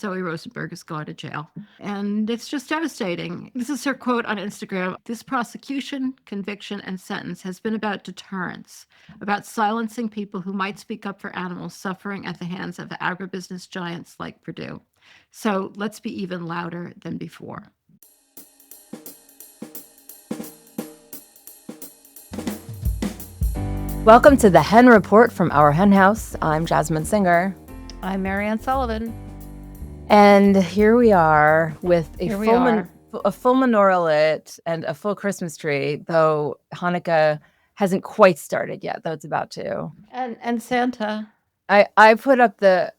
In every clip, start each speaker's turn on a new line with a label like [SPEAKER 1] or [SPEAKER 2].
[SPEAKER 1] Zoe Rosenberg is going to jail. And it's just devastating. This is her quote on Instagram. This prosecution, conviction, and sentence has been about deterrence, about silencing people who might speak up for animals suffering at the hands of agribusiness giants like Purdue. So let's be even louder than before.
[SPEAKER 2] Welcome to the Hen Report from our hen house. I'm Jasmin Singer.
[SPEAKER 1] I'm Mariann Sullivan.
[SPEAKER 2] And here we are with a full menorah lit and a full Christmas tree, though Hanukkah hasn't quite started yet, though it's about to.
[SPEAKER 1] And Santa.
[SPEAKER 2] I put up the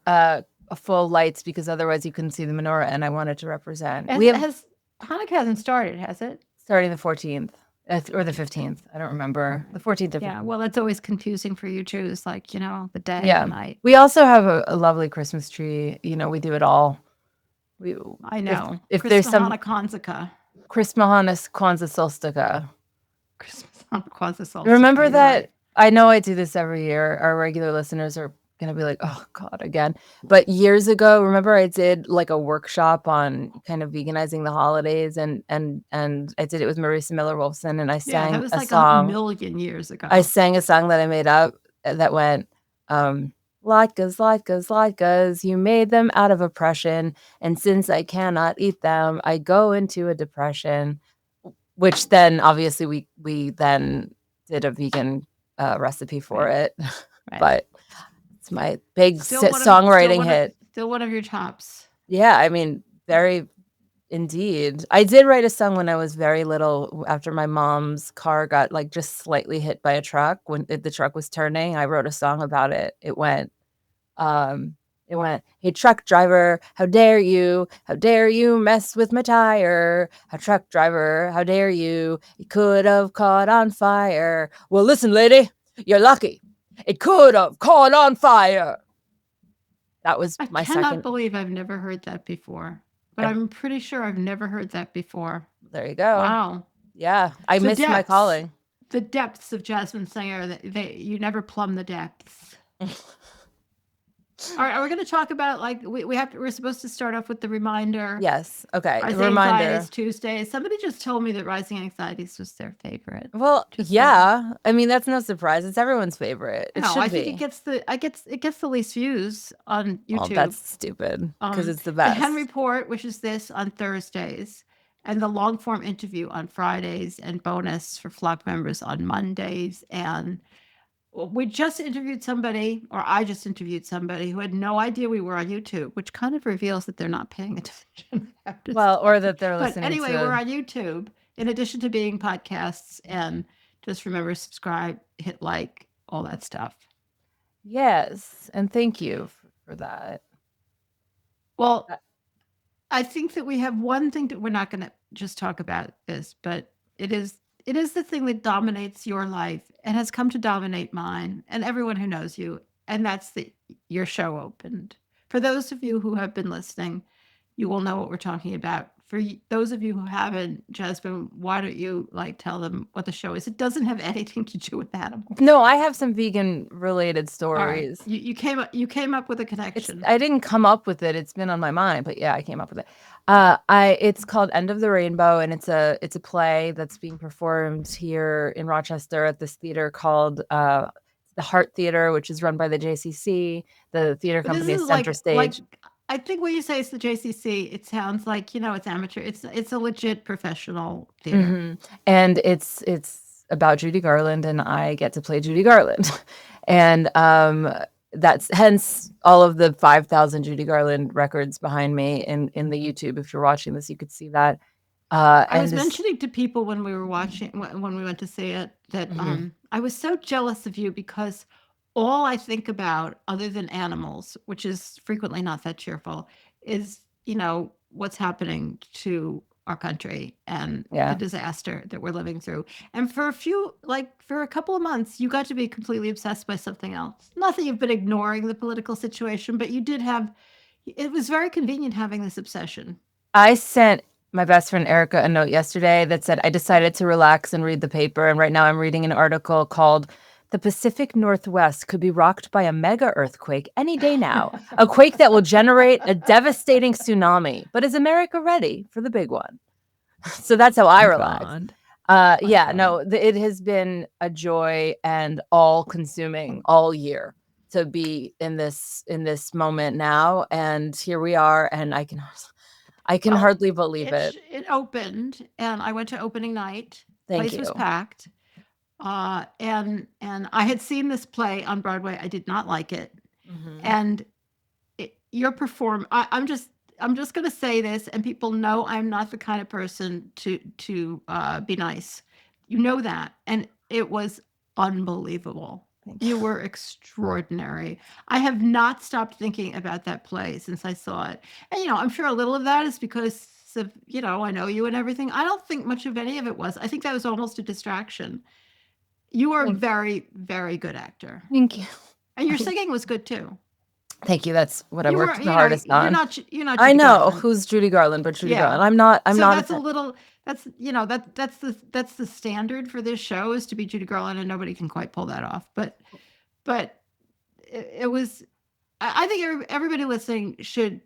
[SPEAKER 2] full lights because otherwise you couldn't see the menorah, and I wanted to represent.
[SPEAKER 1] Hanukkah hasn't started, has it?
[SPEAKER 2] Starting the 14th. Or the 15th. I don't remember. The 14th.
[SPEAKER 1] Yeah, well, that's always confusing for you Jews, like, the day and the night.
[SPEAKER 2] We also have a lovely Christmas tree. We do it all.
[SPEAKER 1] I know.
[SPEAKER 2] If there's some
[SPEAKER 1] Kwanzaa.
[SPEAKER 2] Christmas Kwanzaa Solstica.
[SPEAKER 1] Christmas Kwanzaa Solstica.
[SPEAKER 2] Remember that? Right. I know I do this every year. Our regular listeners are going to be like, oh, God, again. But years ago, remember I did like a workshop on kind of veganizing the holidays, and I did it with Marisa Miller-Wolfson, and I sang
[SPEAKER 1] that was
[SPEAKER 2] a
[SPEAKER 1] like
[SPEAKER 2] song.
[SPEAKER 1] 1,000,000 years ago.
[SPEAKER 2] I sang a song that I made up that went, latkes, you made them out of oppression, and since I cannot eat them, I go into a depression, which then obviously we then did a vegan recipe for it. Right. But it's my big songwriting hit.
[SPEAKER 1] Still one of your tops.
[SPEAKER 2] Yeah, I mean, very indeed. I did write a song when I was very little after my mom's car got like just slightly hit by a truck when the truck was turning. I wrote a song about it. It went, hey, truck driver, how dare you mess with my tire? How truck driver, how dare you? It could have caught on fire. Well, listen, lady, you're lucky. It could have caught on fire. That was my second.
[SPEAKER 1] I cannot believe I've never heard that before. But I'm pretty sure I've never heard that before.
[SPEAKER 2] There you go.
[SPEAKER 1] Wow.
[SPEAKER 2] Yeah, I missed my calling.
[SPEAKER 1] The depths of Jasmin Singer, you never plumb the depths. All right, are we going to talk about like we're supposed to start off with the reminder?
[SPEAKER 2] Yes. Okay.
[SPEAKER 1] Rising Anxieties Tuesday. Somebody just told me that Rising Anxieties was their favorite.
[SPEAKER 2] Well, yeah. I mean, that's no surprise. It's everyone's favorite. I
[SPEAKER 1] think it gets the least views on YouTube.
[SPEAKER 2] Oh, that's stupid because it's the best.
[SPEAKER 1] The Hen Report, which is this on Thursdays, and the long form interview on Fridays, and bonus for Flock members on Mondays. And I just interviewed somebody who had no idea we were on YouTube, which kind of reveals that they're not paying attention.
[SPEAKER 2] Well, or that they're listening.
[SPEAKER 1] But anyway, we're on YouTube in addition to being podcasts. And just remember, subscribe, hit like, all that stuff.
[SPEAKER 2] Yes. And thank you for that.
[SPEAKER 1] Well, I think that we have one thing that we're not going to just talk about this, but it is the thing that dominates your life and has come to dominate mine and everyone who knows you. And that's your show opened. For those of you who have been listening, you will know what we're talking about. For those of you who haven't, Jasmin, why don't you tell them what the show is? It doesn't have anything to do with animals.
[SPEAKER 2] No, I have some vegan related stories.
[SPEAKER 1] Right. You came up with a connection.
[SPEAKER 2] I didn't come up with it. It's been on my mind, but yeah, I came up with it. It's called End of the Rainbow, and it's a play that's being performed here in Rochester at this theater called the Heart Theater, which is run by the JCC. The theater company is Center Stage.
[SPEAKER 1] I think when you say it's the JCC, it sounds like it's amateur. It's a legit professional theater,
[SPEAKER 2] and it's about Judy Garland, and I get to play Judy Garland, and that's hence all of the 5,000 Judy Garland records behind me in the YouTube. If you're watching this, you could see that.
[SPEAKER 1] I was mentioning to people when we were watching, when we went to see it, that I was so jealous of you because all I think about, other than animals, which is frequently not that cheerful, is what's happening to our country and the disaster that we're living through. And for a couple of months, you got to be completely obsessed by something else. Not that you've been ignoring the political situation, but it was very convenient having this obsession.
[SPEAKER 2] I sent my best friend Erica a note yesterday that said, I decided to relax and read the paper. And right now I'm reading an article called The Pacific Northwest could be rocked by a mega earthquake any day now, a quake that will generate a devastating tsunami. But is America ready for the big one? So that's how I relax. It has been a joy and all-consuming all year to be in this moment now, and here we are, and I can hardly believe it.
[SPEAKER 1] It opened, and I went to opening night.
[SPEAKER 2] Thank
[SPEAKER 1] Place was
[SPEAKER 2] you.
[SPEAKER 1] packed. And I had seen this play on Broadway. I did not like it. And I'm just going to say this, and people know I'm not the kind of person to be nice. You know that, and it was unbelievable. You were extraordinary. I have not stopped thinking about that play since I saw it. And I'm sure a little of that is because of I know you and everything. I don't think much of any of it was. I think that was almost a distraction. You are a very, very good actor.
[SPEAKER 2] Thank you.
[SPEAKER 1] And your singing was good too.
[SPEAKER 2] Thank you. That's what I worked the hardest on.
[SPEAKER 1] You're not Judy
[SPEAKER 2] I know
[SPEAKER 1] Garland.
[SPEAKER 2] who's Judy Garland, but Judy Garland. I'm not.
[SPEAKER 1] That's a little. That's that's the standard for this show is to be Judy Garland, and nobody can quite pull that off. But it was. I think everybody listening should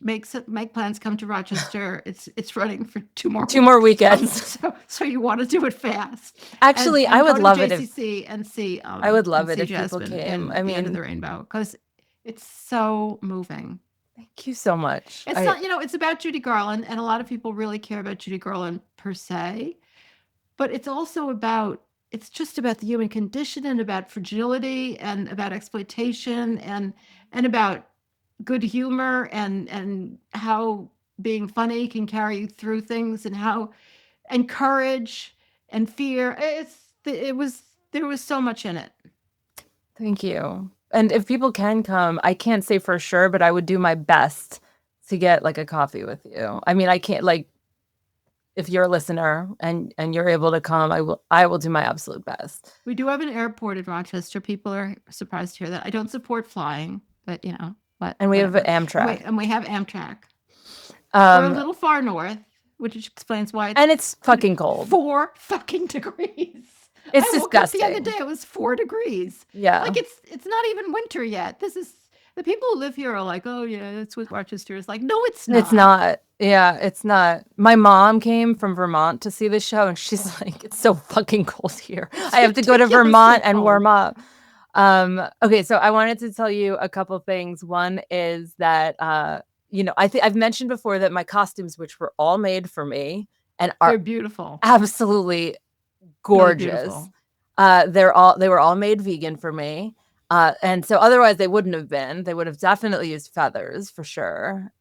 [SPEAKER 1] make plans. Come to Rochester. It's running for two more weekends. So you want to do it fast.
[SPEAKER 2] Actually, I would love it if
[SPEAKER 1] see.
[SPEAKER 2] I would love it if
[SPEAKER 1] Jasmin
[SPEAKER 2] people came.
[SPEAKER 1] I mean, End of the Rainbow, because it's so moving.
[SPEAKER 2] Thank you so much.
[SPEAKER 1] It's not, it's about Judy Garland, and a lot of people really care about Judy Garland per se, but it's also it's just about the human condition and about fragility and about exploitation and about good humor and how being funny can carry you through things and courage and fear. There was so much in it.
[SPEAKER 2] Thank you. And if people can come, I can't say for sure, but I would do my best to get like a coffee with you. I mean, I can't if you're a listener and you're able to come, I will do my absolute best.
[SPEAKER 1] We do have an airport in Rochester. People are surprised to hear that. I don't support flying, but
[SPEAKER 2] and we have Amtrak.
[SPEAKER 1] And we have Amtrak. We're a little far north, which explains why
[SPEAKER 2] it's fucking cold.
[SPEAKER 1] 4 fucking degrees.
[SPEAKER 2] It's disgusting.
[SPEAKER 1] The other day it was 4 degrees.
[SPEAKER 2] Yeah.
[SPEAKER 1] Like it's not even winter yet. The people who live here are like, oh yeah, that's what Rochester is like. No, it's not.
[SPEAKER 2] It's not. Yeah, it's not. My mom came from Vermont to see the show, and she's like, it's so fucking cold here. I have to go to Vermont and warm up. Okay, so I wanted to tell you a couple things. One is that I've mentioned before that my costumes, which were all made for me and
[SPEAKER 1] they're beautiful,
[SPEAKER 2] absolutely gorgeous. Really they were all made vegan for me. And so otherwise they wouldn't have been. They would have definitely used feathers for sure.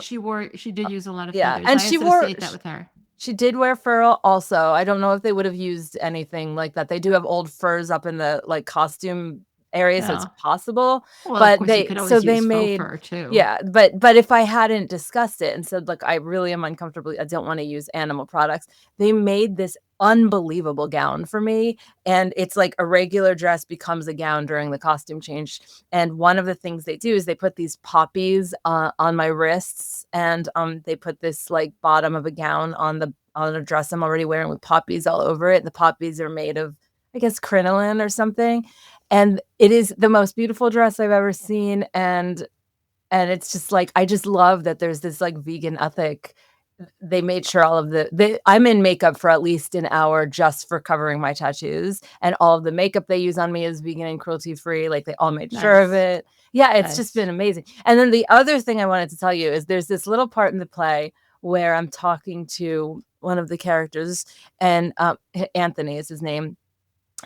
[SPEAKER 1] She did use a lot of feathers.
[SPEAKER 2] And
[SPEAKER 1] I
[SPEAKER 2] she wore
[SPEAKER 1] that with her.
[SPEAKER 2] She did wear fur also. I don't know if they would have used anything like that. They do have old furs up in the costume area, so it's possible.
[SPEAKER 1] Well,
[SPEAKER 2] but
[SPEAKER 1] of course, they
[SPEAKER 2] made
[SPEAKER 1] faux fur too.
[SPEAKER 2] Yeah, but if I hadn't discussed it and said, look, I really am uncomfortable, I don't want to use animal products, they made this unbelievable gown for me, and it's like a regular dress becomes a gown during the costume change. And one of the things they do is they put these poppies on my wrists, and they put this bottom of a gown on a dress I'm already wearing with poppies all over it. The poppies are made of, I guess, crinoline or something, and it is the most beautiful dress I've ever seen. And it's just I just love that there's this vegan ethic. They made sure I'm in makeup for at least an hour just for covering my tattoos, and all of the makeup they use on me is vegan and cruelty free. They all made sure of it. Yeah, it's just been amazing. And then the other thing I wanted to tell you is there's this little part in the play where I'm talking to one of the characters, and Anthony is his name.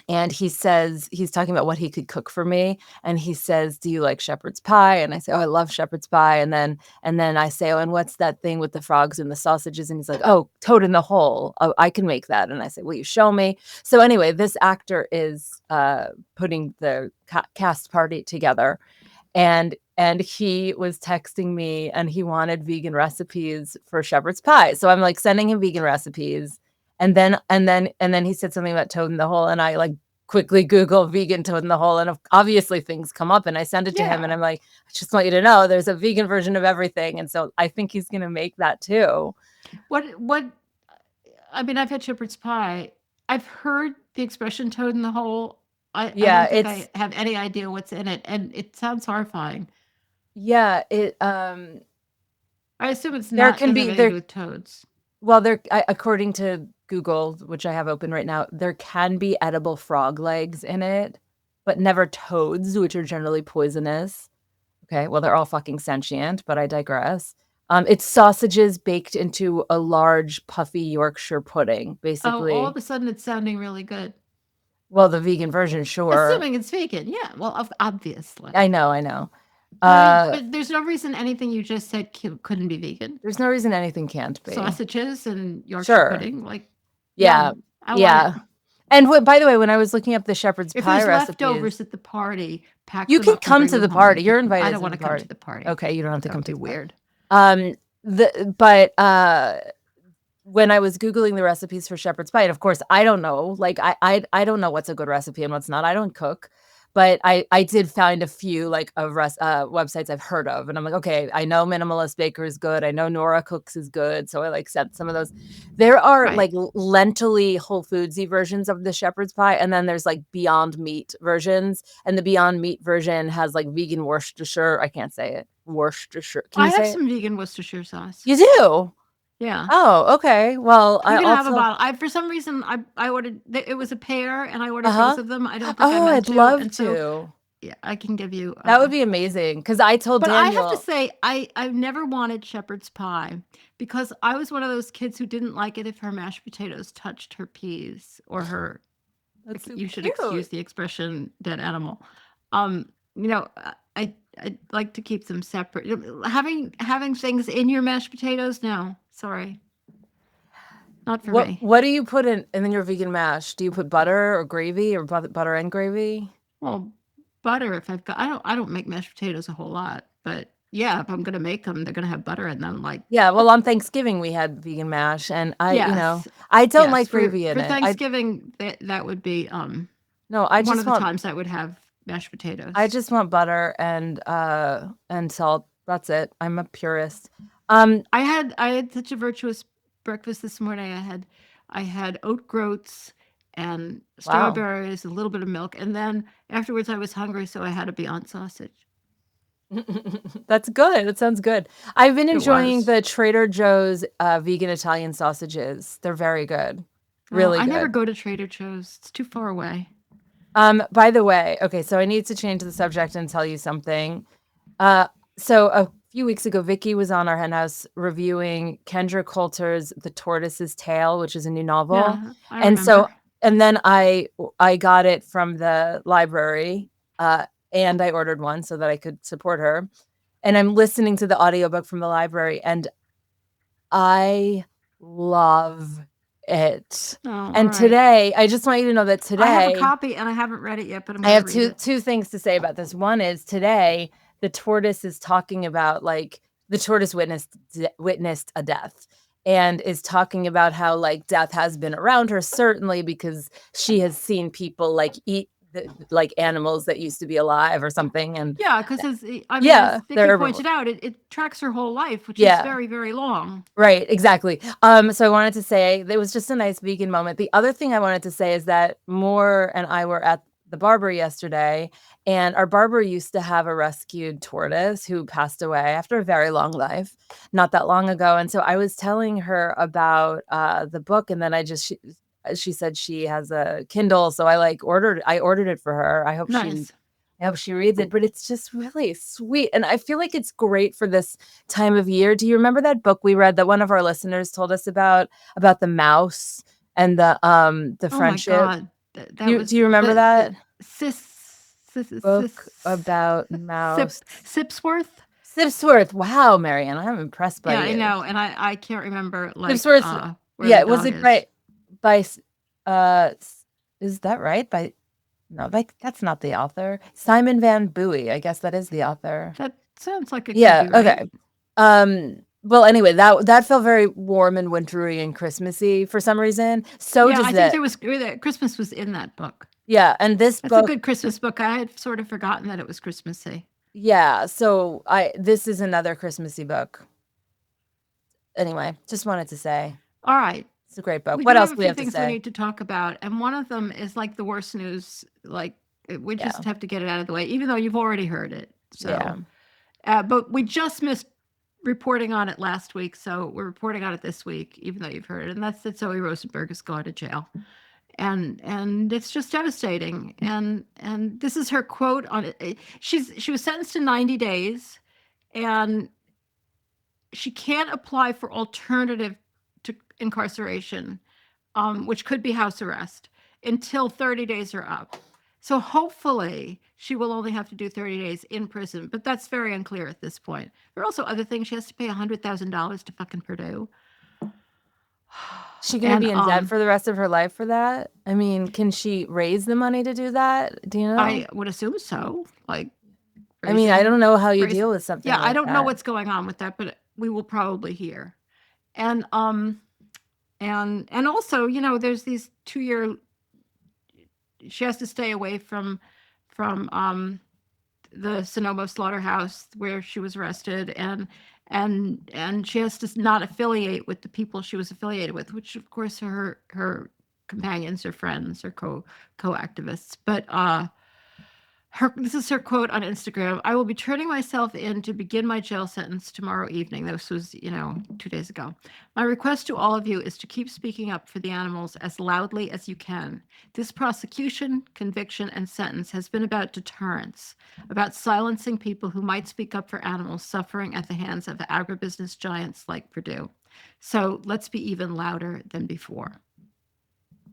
[SPEAKER 2] And he says, he's talking about what he could cook for me. And he says, do you like shepherd's pie? And I say, oh, I love shepherd's pie. And then I say, oh, and what's that thing with the frogs and the sausages? And he's like, oh, toad in the hole. Oh, I can make that. And I say, will you show me? So anyway, this actor is putting the cast party together. And he was texting me, and he wanted vegan recipes for shepherd's pie. So I'm sending him vegan recipes. And then he said something about toad in the hole, and I quickly Google vegan toad in the hole, and obviously things come up, and I send it to him, and I'm like, I just want you to know there's a vegan version of everything. And so I think he's gonna make that too.
[SPEAKER 1] What I mean, I've had shepherd's pie. I've heard the expression toad in the hole. I
[SPEAKER 2] Yeah,
[SPEAKER 1] don't think I have any idea what's in it, and it sounds horrifying.
[SPEAKER 2] yeah,
[SPEAKER 1] I assume it's
[SPEAKER 2] there
[SPEAKER 1] not
[SPEAKER 2] can
[SPEAKER 1] doesn't have
[SPEAKER 2] be
[SPEAKER 1] anything to
[SPEAKER 2] there
[SPEAKER 1] do with toads.
[SPEAKER 2] well, according to Google, which I have open right now, there can be edible frog legs in it, but never toads, which are generally poisonous. Okay, well, they're all fucking sentient, but I digress. It's sausages baked into a large, puffy Yorkshire pudding,
[SPEAKER 1] Oh, all
[SPEAKER 2] basically.
[SPEAKER 1] of a sudden it's sounding really good.
[SPEAKER 2] Well, the vegan version, sure.
[SPEAKER 1] Assuming it's vegan, yeah. Well, obviously.
[SPEAKER 2] I know, I know.
[SPEAKER 1] But I mean, but there's no reason anything you just said couldn't be vegan.
[SPEAKER 2] There's no reason anything can't be.
[SPEAKER 1] Sausages and Yorkshire
[SPEAKER 2] Sure.
[SPEAKER 1] pudding, like,
[SPEAKER 2] Yeah.
[SPEAKER 1] yum. I want it.
[SPEAKER 2] Yeah. And by the way, when I was looking up the shepherd's
[SPEAKER 1] If
[SPEAKER 2] pie
[SPEAKER 1] there's
[SPEAKER 2] recipes,
[SPEAKER 1] leftovers at the party, pack
[SPEAKER 2] you
[SPEAKER 1] them
[SPEAKER 2] can
[SPEAKER 1] up and
[SPEAKER 2] come
[SPEAKER 1] bring
[SPEAKER 2] to
[SPEAKER 1] them
[SPEAKER 2] the
[SPEAKER 1] home and
[SPEAKER 2] party.
[SPEAKER 1] eat
[SPEAKER 2] You're
[SPEAKER 1] them. I
[SPEAKER 2] invited
[SPEAKER 1] don't
[SPEAKER 2] to
[SPEAKER 1] want
[SPEAKER 2] the
[SPEAKER 1] to come to
[SPEAKER 2] party.
[SPEAKER 1] the party.
[SPEAKER 2] Okay, you don't have to
[SPEAKER 1] That
[SPEAKER 2] come
[SPEAKER 1] would
[SPEAKER 2] to
[SPEAKER 1] be
[SPEAKER 2] the party.
[SPEAKER 1] weird.
[SPEAKER 2] When I was Googling the recipes for shepherd's pie, and of course, I don't know. Like, I don't know what's a good recipe and what's not. I don't cook, but I did find a few like of websites I've heard of, and I'm like, okay, I know Minimalist Baker is good. I know Nora Cooks is good, so I like sent some of those. There are
[SPEAKER 1] Right.
[SPEAKER 2] like lentily Whole Foodsy versions of the shepherd's pie, and then there's like Beyond Meat versions, and the Beyond Meat version has like vegan Worcestershire. I can't say it. Worcestershire. Can
[SPEAKER 1] I
[SPEAKER 2] you
[SPEAKER 1] have
[SPEAKER 2] say it?
[SPEAKER 1] some vegan Worcestershire sauce.
[SPEAKER 2] You do?
[SPEAKER 1] Yeah.
[SPEAKER 2] Oh, okay. Well,
[SPEAKER 1] You can
[SPEAKER 2] I'll
[SPEAKER 1] have a
[SPEAKER 2] tell.
[SPEAKER 1] bottle. For some reason I ordered it was a pair and I ordered both
[SPEAKER 2] Uh-huh.
[SPEAKER 1] of them. I don't think I
[SPEAKER 2] Oh,
[SPEAKER 1] meant
[SPEAKER 2] I'd
[SPEAKER 1] to.
[SPEAKER 2] love
[SPEAKER 1] And so
[SPEAKER 2] to.
[SPEAKER 1] yeah, I can give you
[SPEAKER 2] That would be amazing. Because I told
[SPEAKER 1] but I have to
[SPEAKER 2] Daniel.
[SPEAKER 1] say I've never wanted shepherd's pie because I was one of those kids who didn't like it if her mashed potatoes touched her peas or her
[SPEAKER 2] That's so
[SPEAKER 1] you should excuse
[SPEAKER 2] cute.
[SPEAKER 1] the expression dead animal. Um, you know, I like to keep them separate. Having things in your mashed potatoes, no, sorry, not for me.
[SPEAKER 2] What do you put in your vegan mash? Do you put butter or gravy or butter and gravy?
[SPEAKER 1] Well, butter if I've got I don't make mashed potatoes a whole lot, but yeah, if I'm gonna make them, they're gonna have butter in them. Like
[SPEAKER 2] Yeah, well, on Thanksgiving we had vegan mash, and
[SPEAKER 1] yes,
[SPEAKER 2] I don't
[SPEAKER 1] yes
[SPEAKER 2] like gravy in
[SPEAKER 1] for
[SPEAKER 2] it.
[SPEAKER 1] Thanksgiving that would be
[SPEAKER 2] No, I
[SPEAKER 1] one
[SPEAKER 2] just
[SPEAKER 1] of the
[SPEAKER 2] want
[SPEAKER 1] times I would have mashed
[SPEAKER 2] I
[SPEAKER 1] potatoes.
[SPEAKER 2] just want butter and salt. That's it. I'm a purist.
[SPEAKER 1] I had such a virtuous breakfast this morning. I had oat groats and
[SPEAKER 2] Wow.
[SPEAKER 1] strawberries, a little bit of milk, and then afterwards I was hungry, so I had a Beyond sausage.
[SPEAKER 2] That's good. It sounds good. I've been
[SPEAKER 1] It
[SPEAKER 2] enjoying
[SPEAKER 1] was.
[SPEAKER 2] the Trader Joe's vegan Italian sausages. They're very good.
[SPEAKER 1] Oh,
[SPEAKER 2] Really
[SPEAKER 1] I never
[SPEAKER 2] good.
[SPEAKER 1] go to Trader Joe's. It's too far away.
[SPEAKER 2] By the way, okay, so I need to change the subject and tell you something. Uh, so a few weeks ago, Vicky was on our hen house reviewing Kendra Coulter's The Tortoise's Tale, which is a new novel.
[SPEAKER 1] Yeah, I
[SPEAKER 2] And so,
[SPEAKER 1] remember.
[SPEAKER 2] and then I got it from the library, and I ordered one so that I could support her. And I'm listening to the audiobook from the library, and I love it.
[SPEAKER 1] Oh, all
[SPEAKER 2] And
[SPEAKER 1] right.
[SPEAKER 2] today, I just want you to know that
[SPEAKER 1] I have a
[SPEAKER 2] today
[SPEAKER 1] copy and I haven't read it yet, but I'm
[SPEAKER 2] I
[SPEAKER 1] going to
[SPEAKER 2] have
[SPEAKER 1] read it.
[SPEAKER 2] two things to say about this. One is today the tortoise is talking about like the tortoise witnessed a death and is talking about how like death has been around her certainly because she has seen people like eat like animals that used to be alive or something and
[SPEAKER 1] Yeah, because as
[SPEAKER 2] yeah,
[SPEAKER 1] Vicky
[SPEAKER 2] they're
[SPEAKER 1] pointed out, it tracks her whole life, which is
[SPEAKER 2] yeah.
[SPEAKER 1] very, very long.
[SPEAKER 2] Right, exactly. So I wanted to say it was just a nice vegan moment. The other thing I wanted to say is that Moore and I were at the barber yesterday, and our barber used to have a rescued tortoise who passed away after a very long life, not that long ago. And so I was telling her about the book, and then she said she has a Kindle, so I ordered it for her.
[SPEAKER 1] Nice.
[SPEAKER 2] I hope she reads it, but it's just really sweet. And I feel like it's great for this time of year. Do you remember that book we read that one of our listeners told us about the mouse and the
[SPEAKER 1] Oh my
[SPEAKER 2] friendship?
[SPEAKER 1] God. That
[SPEAKER 2] Do
[SPEAKER 1] was
[SPEAKER 2] you remember
[SPEAKER 1] the
[SPEAKER 2] that
[SPEAKER 1] sis
[SPEAKER 2] book about mouse?
[SPEAKER 1] Sipsworth.
[SPEAKER 2] Sipsworth. Wow, Marianne, I'm impressed by
[SPEAKER 1] Yeah, I
[SPEAKER 2] you.
[SPEAKER 1] know, and I can't remember like
[SPEAKER 2] Sipsworth.
[SPEAKER 1] where the
[SPEAKER 2] Yeah, was
[SPEAKER 1] dog
[SPEAKER 2] it
[SPEAKER 1] is.
[SPEAKER 2] by is that right? By no, like that's not the author. Simon Van Buey. I guess that is the author.
[SPEAKER 1] That sounds like it could
[SPEAKER 2] Yeah,
[SPEAKER 1] be right.
[SPEAKER 2] okay. Well, anyway, that felt very warm and wintry and Christmassy for some reason. So
[SPEAKER 1] Yeah,
[SPEAKER 2] does
[SPEAKER 1] I think
[SPEAKER 2] that.
[SPEAKER 1] there was Christmas was in that book.
[SPEAKER 2] Yeah, and this
[SPEAKER 1] That's a
[SPEAKER 2] book,
[SPEAKER 1] good Christmas book. I had sort of forgotten that it was Christmassy.
[SPEAKER 2] yeah, so I this is another Christmassy book. Anyway, just wanted to say.
[SPEAKER 1] All right.
[SPEAKER 2] It's a great book.
[SPEAKER 1] We
[SPEAKER 2] What
[SPEAKER 1] do
[SPEAKER 2] else
[SPEAKER 1] have a
[SPEAKER 2] do we
[SPEAKER 1] few
[SPEAKER 2] have to
[SPEAKER 1] things we
[SPEAKER 2] say?
[SPEAKER 1] need to talk about, and one of them is like the worst news. Like we
[SPEAKER 2] Yeah.
[SPEAKER 1] just have to get it out of the way, even though you've already heard it.
[SPEAKER 2] Yeah.
[SPEAKER 1] So, but we just missed reporting on it last week, so we're reporting on it this week, even though you've heard it. And that's that Zoe Rosenberg is going to jail, and it's just devastating. And this is her quote on it. She was sentenced to 90 days, and she can't apply for alternative to incarceration, which could be house arrest, until 30 days are up. So hopefully she will only have to do 30 days in prison, but that's very unclear at this point. There are also other things. She has to pay $100,000 to fucking Purdue.
[SPEAKER 2] She gonna be in debt for the rest of her life for that? I mean, can she raise the money to do that? Do you know?
[SPEAKER 1] I would assume so. Like,
[SPEAKER 2] I mean, I don't know how you deal with something.
[SPEAKER 1] Yeah,
[SPEAKER 2] like
[SPEAKER 1] I don't
[SPEAKER 2] that.
[SPEAKER 1] know what's going on with that, but we will probably hear. And also, you know, there's these 2-year. She has to stay away from the Sonoma slaughterhouse where she was arrested, and she has to not affiliate with the people she was affiliated with, which of course are her companions or friends or co-activists. But this is her quote on Instagram. I will be turning myself in to begin my jail sentence tomorrow evening. This was, 2 days ago. My request to all of you is to keep speaking up for the animals as loudly as you can. This prosecution, conviction, and sentence has been about deterrence, about silencing people who might speak up for animals suffering at the hands of agribusiness giants like Purdue. So let's be even louder than before.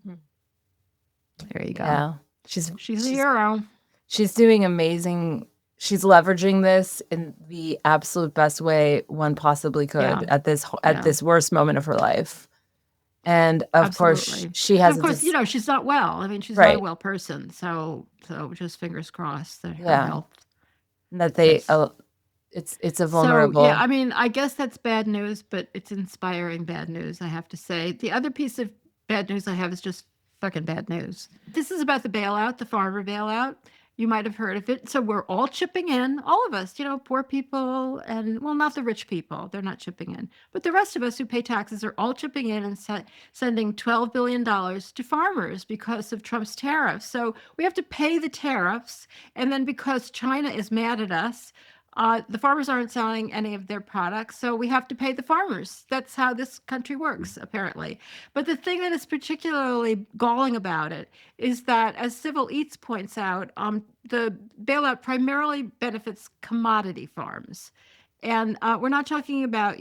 [SPEAKER 1] There you go.
[SPEAKER 2] Yeah.
[SPEAKER 1] She's a hero.
[SPEAKER 2] She's doing amazing. She's leveraging this in the absolute best way one possibly could at this worst moment of her life. And of course, she has.
[SPEAKER 1] Of course, she's not well. I mean, she's not a well person. So just fingers crossed that her health.
[SPEAKER 2] That they. It's a vulnerable.
[SPEAKER 1] So, yeah, I mean, I guess that's bad news, but it's inspiring bad news, I have to say. The other piece of bad news I have is just fucking bad news. This is about the bailout, the farmer bailout. You might have heard of it. So we're all chipping in, all of us, poor people, and well, not the rich people. They're not chipping in. But the rest of us who pay taxes are all chipping in and sending $12 billion to farmers because of Trump's tariffs. So we have to pay the tariffs. And then because China is mad at us, the farmers aren't selling any of their products, so we have to pay the farmers. That's how this country works, apparently. But the thing that is particularly galling about it is that, as Civil Eats points out, the bailout primarily benefits commodity farms. And we're not talking about,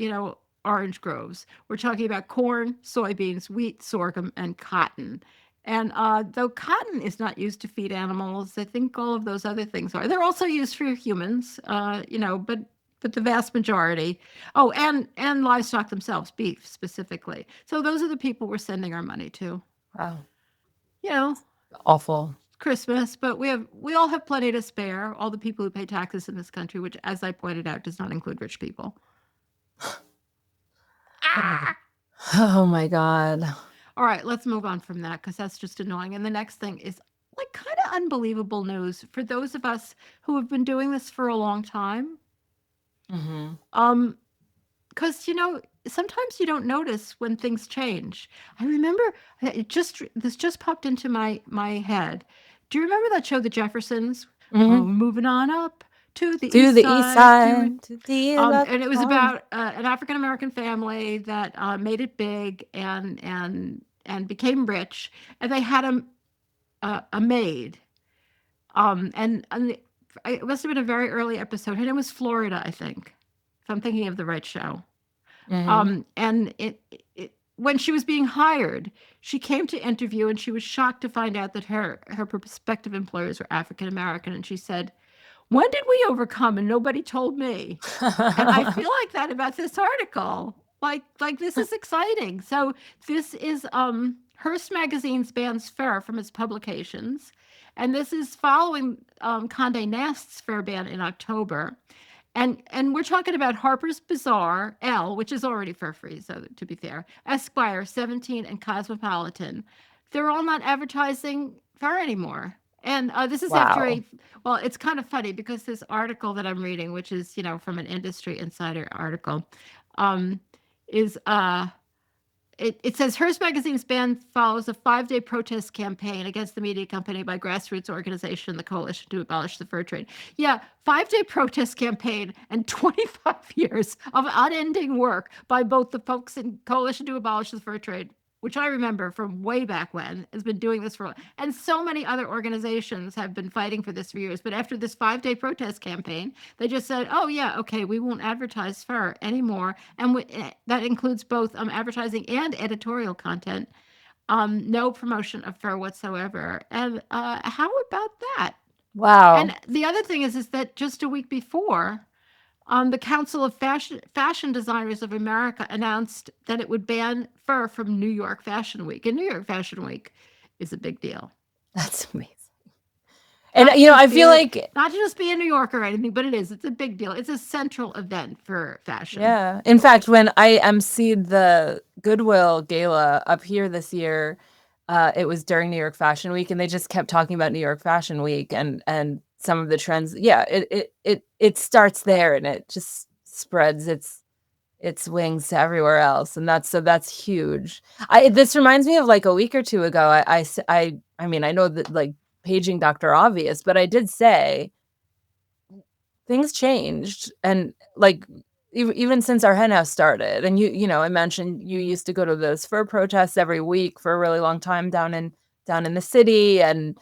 [SPEAKER 1] orange groves. We're talking about corn, soybeans, wheat, sorghum, and cotton. And though cotton is not used to feed animals, I think all of those other things are. They're also used for humans, but the vast majority. Oh, and livestock themselves, beef specifically. So those are the people we're sending our money to.
[SPEAKER 2] Wow. Awful.
[SPEAKER 1] Christmas, but we all have plenty to spare. All the people who pay taxes in this country, which, as I pointed out, does not include rich people.
[SPEAKER 2] Oh my God.
[SPEAKER 1] All right, let's move on from that because that's just annoying. And the next thing is like kind of unbelievable news for those of us who have been doing this for a long time. Because sometimes you don't notice when things change. I remember this just popped into my head. Do you remember that show, The Jeffersons? Moving on up to the east side. And it was about an African American family that made it big and became rich, and they had a maid. And it must have been a very early episode. Her name was Florida, I think, if I'm thinking of the right show. And when she was being hired, she came to interview, and she was shocked to find out that her prospective employers were African American, and she said, "When did we overcome and nobody told me?" And I feel like that about this article. Like this is exciting. So this is Hearst Magazines bans fur from its publications, and this is following Condé Nast's fur ban in October. And we're talking about Harper's Bazaar, Elle, which is already fur-free, so to be fair, Esquire, 17, and Cosmopolitan. They're all not advertising fur anymore. And this is after it's kind of funny because this article that I'm reading, which is, from an Industry Insider article, is it says Hearst Magazine's ban follows a 5-day protest campaign against the media company by grassroots organization, the Coalition to Abolish the Fur Trade. Yeah, 5-day protest campaign and 25 years of unending work by both the folks in Coalition to Abolish the Fur Trade, which I remember from way back when, has been doing this for, and so many other organizations have been fighting for this for years. But after this 5-day protest campaign, they just said, oh, yeah, okay, we won't advertise fur anymore. And that includes both advertising and editorial content. No promotion of fur whatsoever. And how about that?
[SPEAKER 2] Wow.
[SPEAKER 1] And the other thing is that just a week before, the Council of Fashion Designers of America announced that it would ban fur from New York Fashion Week. And New York Fashion Week is a big deal.
[SPEAKER 2] That's amazing. And, I feel like...
[SPEAKER 1] Not to just be in New York or anything, but it is. It's a big deal. It's a central event for fashion.
[SPEAKER 2] Yeah. In fact, when I emceed the Goodwill Gala up here this year, it was during New York Fashion Week, and they just kept talking about New York Fashion Week and some of the trends. Yeah, it starts there, and it just spreads its wings to everywhere else, and that's huge. This reminds me of like a week or two ago. I mean, I know that like paging Dr. Obvious, but I did say things changed, and like even since our hen house started, and I mentioned you used to go to those fur protests every week for a really long time down in the city, and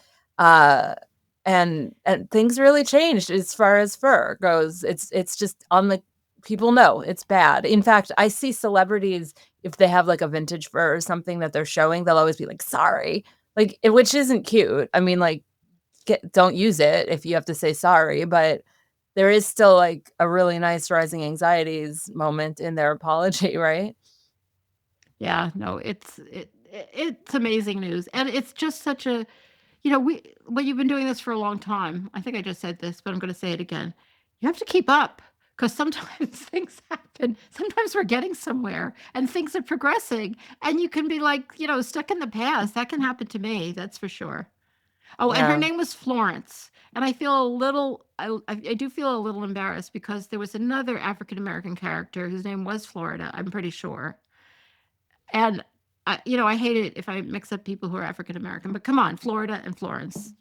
[SPEAKER 2] things really changed as far as fur goes. It's just on the people know it's bad. In fact, I see celebrities, if they have like a vintage fur or something that they're showing, they'll always be like, sorry, like, which isn't cute. I mean, like, don't use it if you have to say sorry, but there is still like a really nice rising anxieties moment in their apology, right?
[SPEAKER 1] Yeah, no, it's amazing news. And it's just such a, you've been doing this for a long time. I think I just said this, but I'm going to say it again. You have to keep up, because sometimes things happen. Sometimes we're getting somewhere and things are progressing, and you can be like, stuck in the past. That can happen to me. That's for sure. Oh, and her name was Florence. And I feel I do feel a little embarrassed because there was another African American character whose name was Florida, I'm pretty sure. And I hate it if I mix up people who are African American, but come on, Florida and Florence,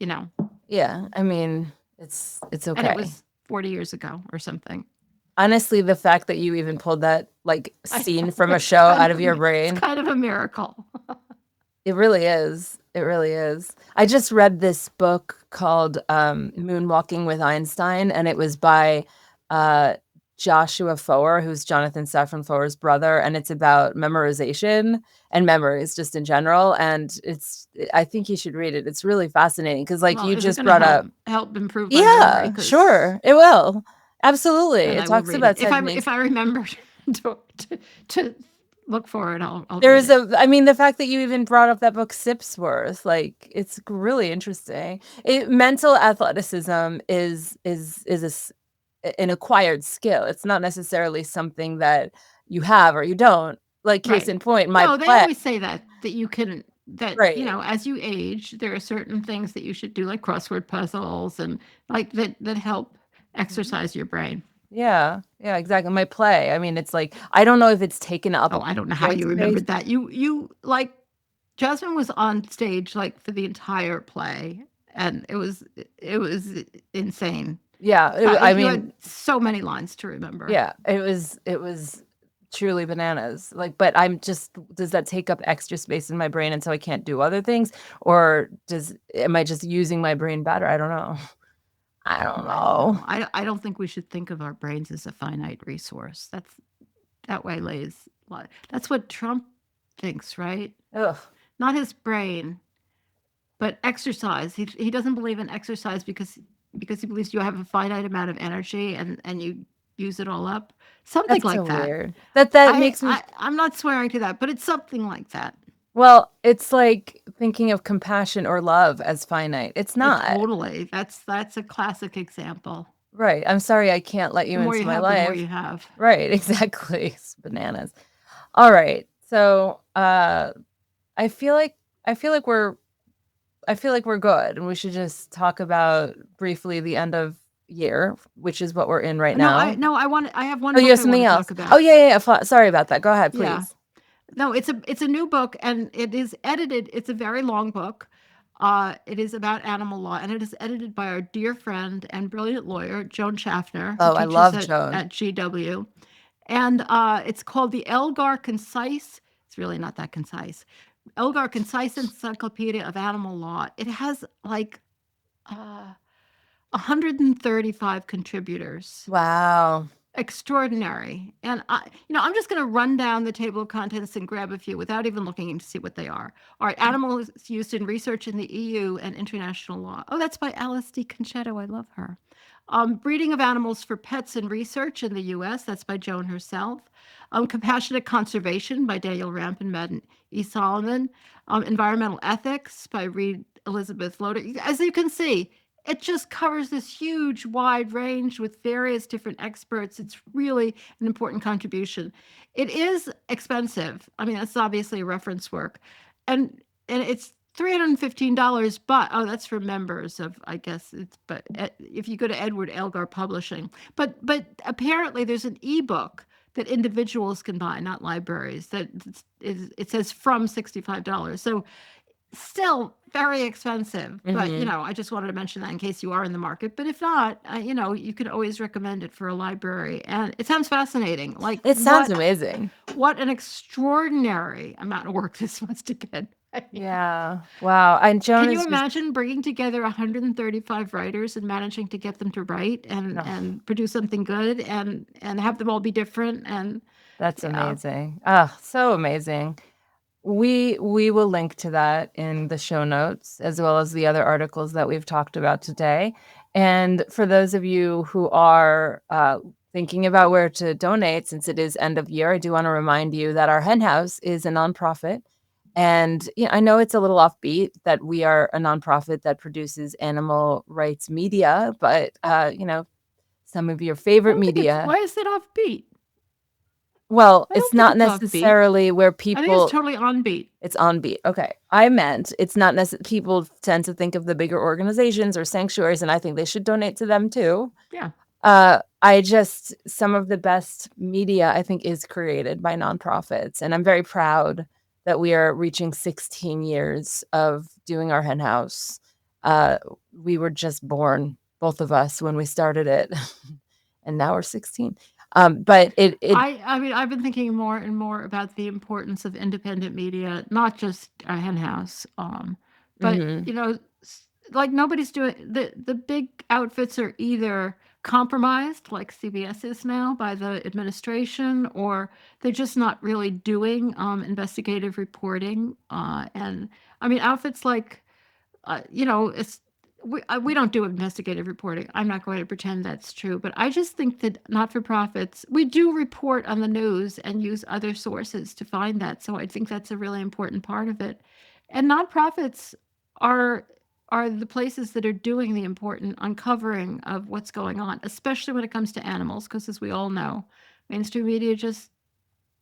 [SPEAKER 2] Yeah, I mean, it's okay.
[SPEAKER 1] And it was 40 years ago or something.
[SPEAKER 2] Honestly, the fact that you even pulled that like scene from a show out of your brain,
[SPEAKER 1] it's kind of a miracle.
[SPEAKER 2] It really is. It really is. I just read this book called Moonwalking with Einstein, and it was by Joshua Foer, who's Jonathan Safran Foer's brother, and it's about memorization and memories just in general. And I think you should read it. It's really fascinating because, like, you just brought up
[SPEAKER 1] help improve my memory.
[SPEAKER 2] Sure, it will. Absolutely. It talks about
[SPEAKER 1] if I remember to look for it, I'll
[SPEAKER 2] there's I mean, the fact that you even brought up that book Sipsworth, like, it's really interesting. Mental athleticism is an acquired skill. It's not necessarily something that you have or you don't. Like, case in point,
[SPEAKER 1] they always say that you can, as you age, there are certain things that you should do, like crossword puzzles and like that help exercise your brain.
[SPEAKER 2] Yeah, exactly. My play. I mean, it's like, I don't know if it's taken up.
[SPEAKER 1] Oh, I don't know how you remembered that. You like, Jasmin was on stage like for the entire play, and it was insane.
[SPEAKER 2] Yeah, I mean,
[SPEAKER 1] you had so many lines to remember.
[SPEAKER 2] Yeah, it was truly bananas. Like, but does that take up extra space in my brain and so I can't do other things, or am I just using my brain better? I don't know. I don't know.
[SPEAKER 1] I don't think we should think of our brains as a finite resource. That way lays. That's what Trump thinks, right?
[SPEAKER 2] Ugh.
[SPEAKER 1] Not his brain, but exercise. He doesn't believe in exercise because he believes you have a finite amount of energy and you use it all up. Something like that.
[SPEAKER 2] Weird. That makes me.
[SPEAKER 1] I'm not swearing to that, but it's something like that.
[SPEAKER 2] Well, it's like thinking of compassion or love as finite. It's not.
[SPEAKER 1] Totally. That's a classic example.
[SPEAKER 2] Right. I'm sorry I can't let you into my life.
[SPEAKER 1] The more you have.
[SPEAKER 2] Right. Exactly. It's bananas. All right. So I feel like we're good, and we should just talk about briefly the end of year, which is what we're in right now.
[SPEAKER 1] I have one.
[SPEAKER 2] Oh, you have something else. Oh, yeah. Sorry about that. Go ahead, please.
[SPEAKER 1] No, it's a new book, and it is edited. It's a very long book. It is about animal law, and it is edited by our dear friend and brilliant lawyer, Joan Schaffner, who
[SPEAKER 2] Oh, I
[SPEAKER 1] teaches
[SPEAKER 2] love Joan.
[SPEAKER 1] at GW. And it's called the Elgar Concise. It's really not that concise. Elgar Concise Encyclopedia of Animal Law. It has like 135 contributors.
[SPEAKER 2] Wow.
[SPEAKER 1] Extraordinary. And I'm just going to run down the table of contents and grab a few without even looking to see what they are. All right, animals used in research in the EU and international law. Oh, that's by Alice D. Concetto. I love her. Breeding of animals for pets and research in the U.S. That's by Joan herself. Compassionate Conservation by Daniel Rampin, Madden E. Solomon. Environmental Ethics by Reed Elizabeth Loader. As you can see, it just covers this huge, wide range with various different experts. It's really an important contribution. It is expensive. I mean, that's obviously a reference work, and it's $315. But that's for members of, I guess it's. But if you go to Edward Elgar Publishing, but apparently there's an ebook that individuals can buy, not libraries. That is, it says from $65. So still very expensive, but I just wanted to mention that in case you are in the market. But if not, you could always recommend it for a library, and it sounds fascinating. Like
[SPEAKER 2] It sounds amazing.
[SPEAKER 1] What an extraordinary amount of work this must have been.
[SPEAKER 2] Yeah. Wow. And Joan
[SPEAKER 1] Can you
[SPEAKER 2] is
[SPEAKER 1] imagine bringing together 135 writers and managing to get them to write and produce something good and have them all be different? And
[SPEAKER 2] that's amazing. Oh, so amazing. We will link to that in the show notes, as well as the other articles that we've talked about today. And for those of you who are thinking about where to donate, since it is end of year, I do want to remind you that our hen house is a nonprofit. And I know it's a little offbeat that we are a nonprofit that produces animal rights media, but some of your favorite media.
[SPEAKER 1] Why is it offbeat?
[SPEAKER 2] Well, it's not necessarily where people.
[SPEAKER 1] I think it's totally on beat.
[SPEAKER 2] It's on beat. Okay. I meant it's not necessarily, people tend to think of the bigger organizations or sanctuaries, and I think they should donate to them too.
[SPEAKER 1] Yeah.
[SPEAKER 2] Some of the best media, I think, is created by nonprofits. And I'm very proud that we are reaching 16 years of doing our hen house. We were just born, both of us, when we started it. And now we're 16. But
[SPEAKER 1] I mean, I've been thinking more and more about the importance of independent media, not just a hen house. But like nobody's doing the big outfits are either compromised, like CBS is now, by the administration, or they're just not really doing investigative reporting. And I mean, outfits like it's we don't do investigative reporting. I'm not going to pretend that's true, but I just think that not-for-profits, we do report on the news and use other sources to find that. So I think that's a really important part of it. And nonprofits are the places that are doing the important uncovering of what's going on, especially when it comes to animals, because as we all know, mainstream media just,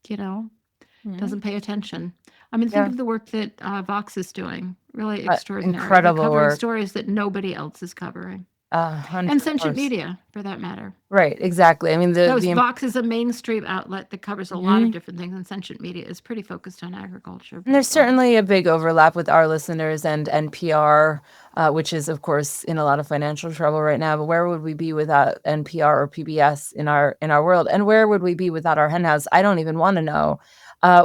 [SPEAKER 1] doesn't pay attention. I mean, think of the work that Vox is doing. Really extraordinary.
[SPEAKER 2] Incredible
[SPEAKER 1] They're covering
[SPEAKER 2] work.
[SPEAKER 1] Stories that nobody else is covering.
[SPEAKER 2] 100%.
[SPEAKER 1] And sentient media, for that matter.
[SPEAKER 2] Right, exactly. I mean,
[SPEAKER 1] Vox is a mainstream outlet that covers a lot of different things, and sentient media is pretty focused on agriculture.
[SPEAKER 2] And there's certainly a big overlap with our listeners and NPR, which is, of course, in a lot of financial trouble right now. But where would we be without NPR or PBS in our world? And where would we be without our hen house? I don't even want to know.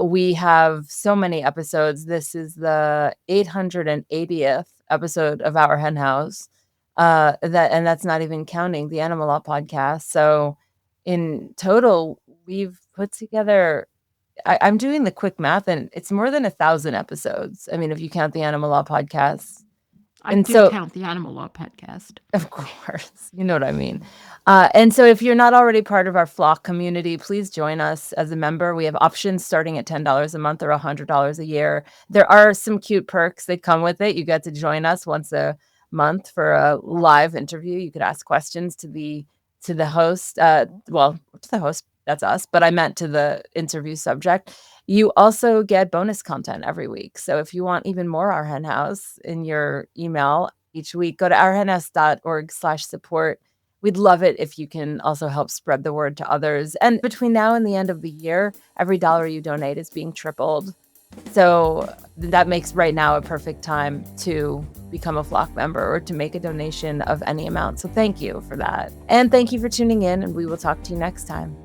[SPEAKER 2] We have so many episodes. This is the 880th episode of our hen house. And that's not even counting the Animal Law podcast. So in total, we've put together, I'm doing the quick math, and it's more than 1,000 episodes. I mean, if you count the Animal Law podcast.
[SPEAKER 1] I do count the Animal Law podcast.
[SPEAKER 2] Of course. You know what I mean. And so if you're not already part of our flock community, please join us as a member. We have options starting at $10 a month or $100 a year. There are some cute perks that come with it. You get to join us once a month for a live interview. You could ask questions to the host. To the host, that's us, but I meant to the interview subject. You also get bonus content every week. So if you want even more Our Hen House in your email each week, go to ourhenhouse.org/support. we'd love it if you can also help spread the word to others. And between now and the end of the year, every dollar you donate is being tripled. So that makes right now a perfect time to become a Flock member or to make a donation of any amount. So thank you for that. And thank you for tuning in, and we will talk to you next time.